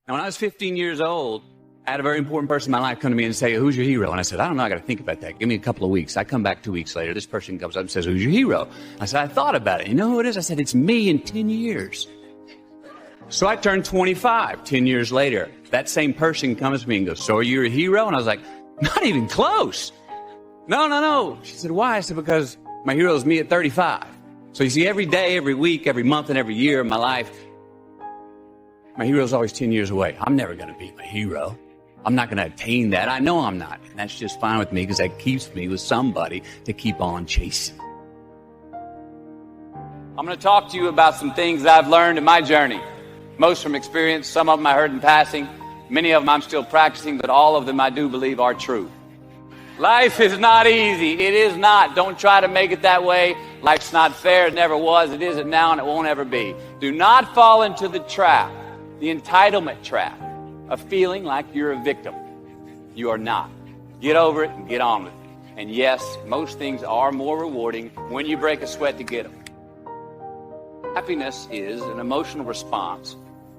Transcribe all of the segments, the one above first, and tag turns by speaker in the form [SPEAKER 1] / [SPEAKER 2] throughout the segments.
[SPEAKER 1] Now, when I was 15 years old, I had a very important person in my life come to me and say, who's your hero? And I said, I don't know, I got to think about that. Give me a couple of weeks. I come back 2 weeks later. This person comes up and says, who's your hero? I said, I thought about it. You know who it is? I said, it's me in 10 years. So I turned 25 10 years later. That same person comes to me and goes, so are you a hero? And I was like, not even close. No. She said, why? I said, because my hero is me at 35. So you see, every day, every week, every month, and every year of my life, my hero is always 10 years away. I'm never going to be my hero. I'm not going to attain that. I know I'm not. And that's just fine with me because that keeps me with somebody to keep on chasing. I'm going to talk to you about some things that I've learned in my journey. Most from experience, some of them I heard in passing. Many of them I'm still practicing, but all of them I do believe are true. Life is not easy. It is not. Don't try to make it that way. Life's not fair. It never was. It isn't now, and it won't ever be. Do not fall into the trap, the entitlement trap, of feeling like you're a victim. You are not. Get over it and get on with it. And yes, most things are more rewarding when you break a sweat to get them. Happiness is an emotional response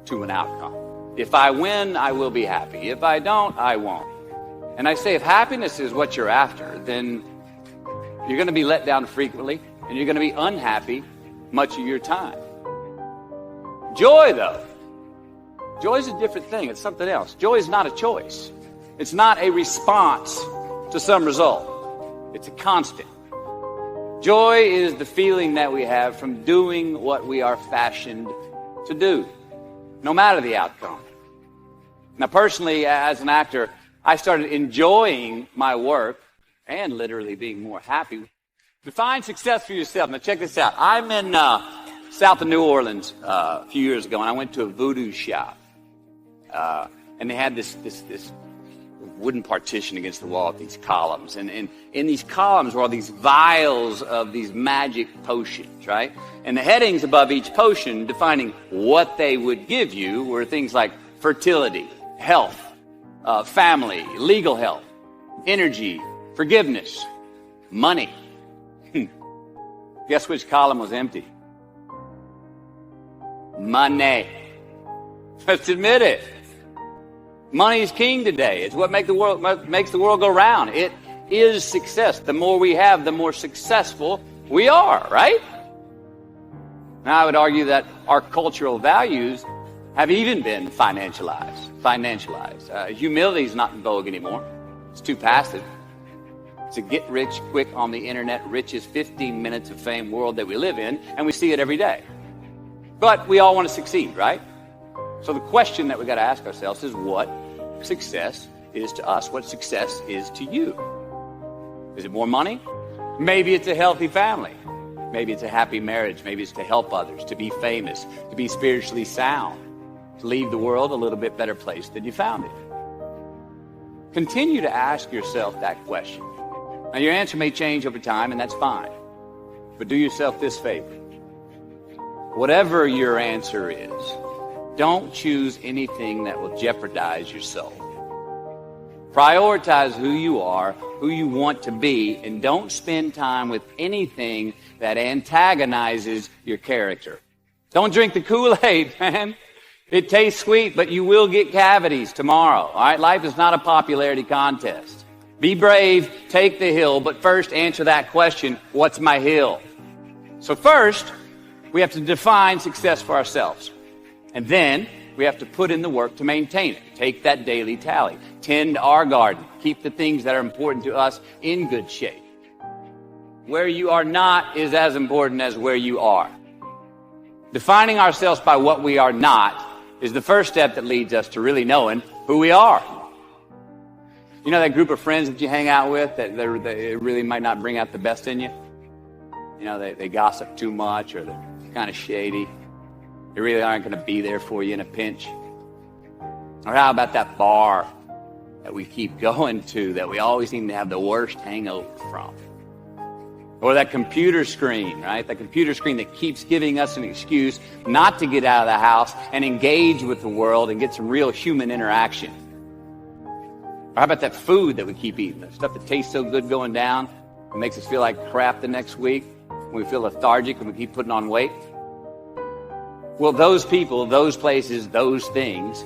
[SPEAKER 1] to an outcome. If I win, I will be happy. If I don't, I won't. And I say, if happiness is what you're after, then you're going to be let down frequently, and you're going to be unhappy much of your time. Joy, though. Joy is a different thing. It's something else. Joy is not a choice. It's not a response to some result. It's a constant. Joy is the feeling that we have from doing what we are fashioned to do, no matter the outcome. Now, personally, as an actor, I started enjoying my work and literally being more happy. Define success for yourself. Now, check this out. I'm in south of New Orleans a few years ago, and I went to a voodoo shop. And they had this wooden partition against the wall with these columns. And in these columns were all these vials of these magic potions, right? And the headings above each potion defining what they would give you were things like fertility, health, family, legal help, energy, forgiveness, money. Guess which column was empty? Money. Let's admit it. Money is king today. It's what makes the world go round. It is success. The more we have, the more successful we are, right? Now, I would argue that our cultural values have even been financialized. Humility is not in vogue anymore. It's too passive. It's a get rich quick on the internet, rich is 15 minutes of fame world that we live in, and we see it every day. But we all want to succeed, right? So the question that we got to ask ourselves is what success is to us, what success is to you. Is it more money? Maybe it's a healthy family. Maybe it's a happy marriage. Maybe it's to help others, to be famous, to be spiritually sound, to leave the world a little bit better place than you found it. Continue to ask yourself that question. Now, your answer may change over time, and that's fine. But do yourself this favor. Whatever your answer is, don't choose anything that will jeopardize your soul. Prioritize who you are, who you want to be, and don't spend time with anything that antagonizes your character. Don't drink the Kool-Aid, man. It tastes sweet, but you will get cavities tomorrow. All right? Life is not a popularity contest. Be brave, take the hill, but first answer that question, what's my hill? So first, we have to define success for ourselves. And then we have to put in the work to maintain it. Take that daily tally. Tend our garden. Keep the things that are important to us in good shape. Where you are not is as important as where you are. Defining ourselves by what we are not is the first step that leads us to really knowing who we are. You know that group of friends that you hang out with that they really might not bring out the best in you? You know, they gossip too much or they're kind of shady. They really aren't going to be there for you in a pinch. Or how about that bar that we keep going to that we always seem to have the worst hangover from? Or that computer screen, right? That computer screen that keeps giving us an excuse not to get out of the house and engage with the world and get some real human interaction. Or how about that food that we keep eating? The stuff that tastes so good going down and makes us feel like crap the next week. When we feel lethargic and we keep putting on weight. Well, those people, those places, those things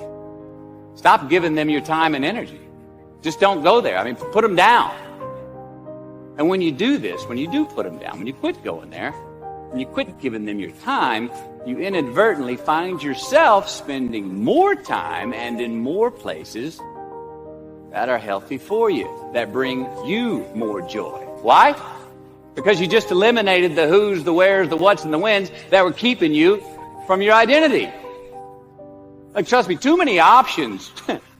[SPEAKER 1] Stop giving them your time and energy. Just don't go there. I mean, put them down. And when you do this, when you do put them down, when you quit going there, when you quit giving them your time, you inadvertently find yourself spending more time and in more places that are healthy for you, that bring you more joy. Why? Because you just eliminated the who's, the where's, the what's, and the when's that were keeping you from your identity. Like, trust me, too many options,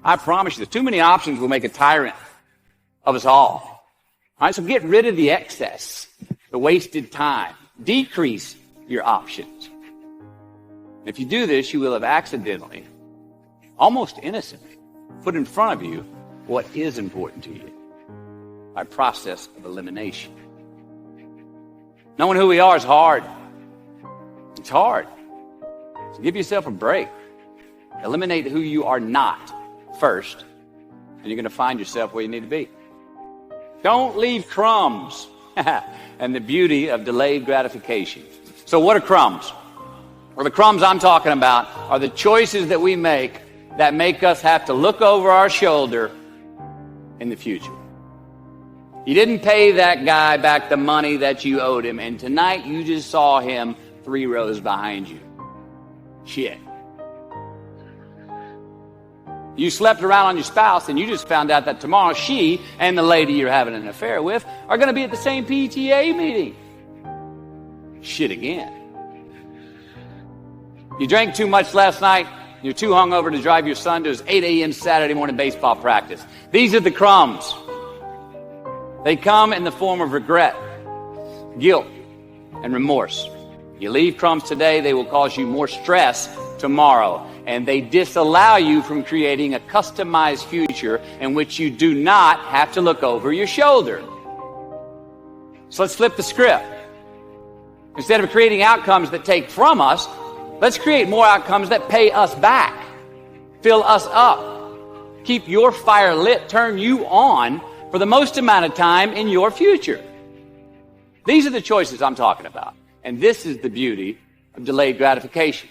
[SPEAKER 1] I promise you, too many options will make a tyrant of us all. All right, so get rid of the excess, the wasted time. Decrease your options. If you do this, you will have accidentally, almost innocently, put in front of you what is important to you by process of elimination. Knowing who we are is hard. It's hard. So give yourself a break. Eliminate who you are not first, and you're going to find yourself where you need to be. Don't leave crumbs. And the beauty of delayed gratification. So what are crumbs? Well, the crumbs I'm talking about are the choices that we make that make us have to look over our shoulder in the future. You didn't pay that guy back the money that you owed him, and tonight you just saw him 3 rows behind you. Shit. You slept around on your spouse, and you just found out that tomorrow she and the lady you're having an affair with are going to be at the same PTA meeting. Shit again. You drank too much last night. You're too hungover to drive your son to his 8 a.m. Saturday morning baseball practice. These are the crumbs. They come in the form of regret, guilt, and remorse. You leave crumbs today, they will cause you more stress tomorrow. And they disallow you from creating a customized future in which you do not have to look over your shoulder. So let's flip the script. Instead of creating outcomes that take from us, let's create more outcomes that pay us back, fill us up, keep your fire lit, turn you on for the most amount of time in your future. These are the choices I'm talking about. And this is the beauty of delayed gratification.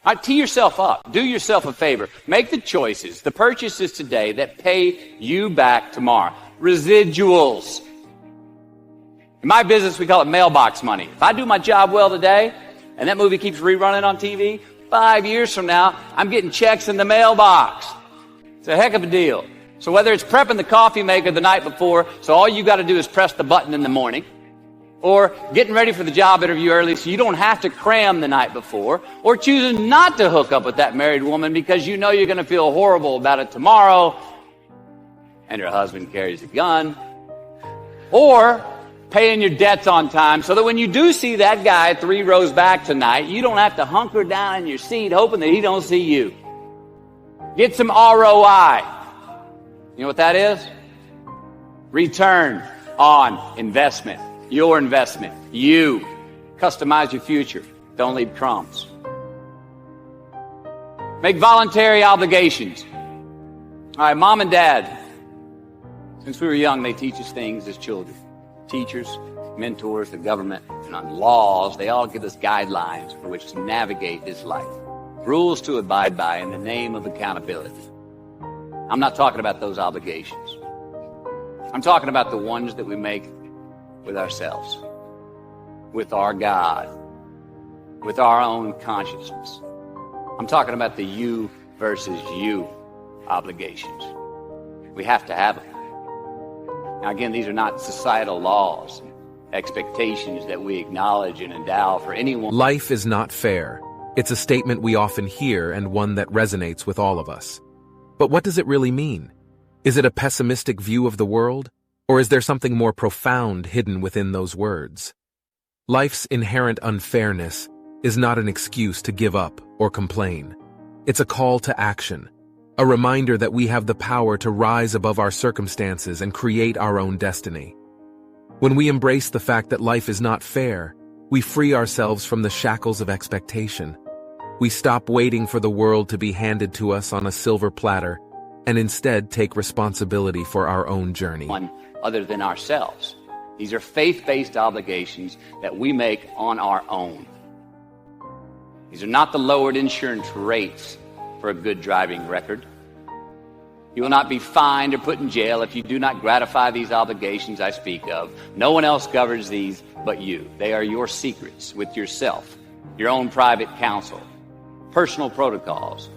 [SPEAKER 1] All right, tee yourself up. Do yourself a favor. Make the choices, the purchases today that pay you back tomorrow. Residuals. In my business, we call it mailbox money. If I do my job well today, and that movie keeps rerunning on TV, 5 years from now, I'm getting checks in the mailbox. It's a heck of a deal. So whether it's prepping the coffee maker the night before, so all you got to do is press the button in the morning, or getting ready for the job interview early so you don't have to cram the night before, or choosing not to hook up with that married woman because you know you're going to feel horrible about it tomorrow, and her husband carries a gun, or paying your debts on time so that when you do see that guy 3 rows back tonight, you don't have to hunker down in your seat hoping that he don't see you. Get some ROI. You know what that is? Return on investment. Your investment. You. Customize your future. Don't leave crumbs. Make voluntary obligations. All right, mom and dad. Since we were young, they teach us things as children. Teachers, mentors, the government, and on laws, they all give us guidelines for which to navigate this life. Rules to abide by in the name of accountability. I'm not talking about those obligations. I'm talking about the ones that we make with ourselves, with our God, with our own consciousness. I'm talking about the you versus you obligations. We have to have them. Now again, these are not societal laws, expectations that we acknowledge and endow for anyone.
[SPEAKER 2] Life is not fair. It's a statement we often hear and one that resonates with all of us. But what does it really mean? Is it a pessimistic view of the world? Or is there something more profound hidden within those words? Life's inherent unfairness is not an excuse to give up or complain. It's a call to action, a reminder that we have the power to rise above our circumstances and create our own destiny. When we embrace the fact that life is not fair, we free ourselves from the shackles of expectation. We stop waiting for the world to be handed to us on a silver platter and instead take responsibility for our own journey.
[SPEAKER 1] One other than ourselves. These are faith-based obligations that we make on our own. These are not the lowered insurance rates for a good driving record. You will not be fined or put in jail if you do not gratify these obligations I speak of. No one else governs these but you. They are your secrets with yourself, your own private counsel, personal protocols.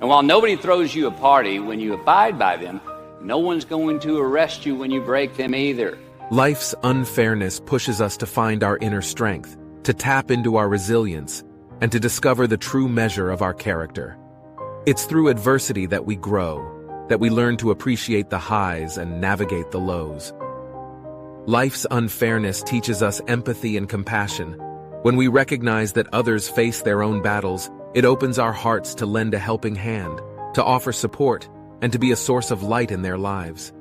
[SPEAKER 1] And while nobody throws you a party when you abide by them, no one's going to arrest you when you break them either.
[SPEAKER 2] Life's unfairness pushes us to find our inner strength, to tap into our resilience, and to discover the true measure of our character. It's through adversity that we grow, that we learn to appreciate the highs and navigate the lows. Life's unfairness teaches us empathy and compassion. When we recognize that others face their own battles, it opens our hearts to lend a helping hand, to offer support, and to be a source of light in their lives.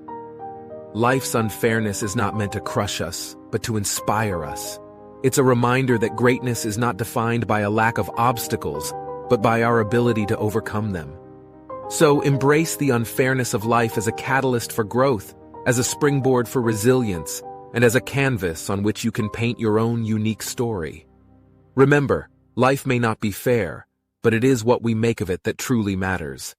[SPEAKER 2] Life's unfairness is not meant to crush us, but to inspire us. It's a reminder that greatness is not defined by a lack of obstacles, but by our ability to overcome them. So embrace the unfairness of life as a catalyst for growth, as a springboard for resilience, and as a canvas on which you can paint your own unique story. Remember, life may not be fair, but it is what we make of it that truly matters.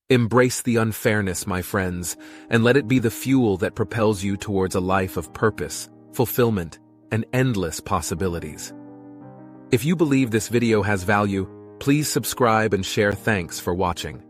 [SPEAKER 2] Embrace the unfairness, my friends, and let it be the fuel that propels you towards a life of purpose, fulfillment, and endless possibilities. If you believe this video has value, please subscribe and share. Thanks for watching.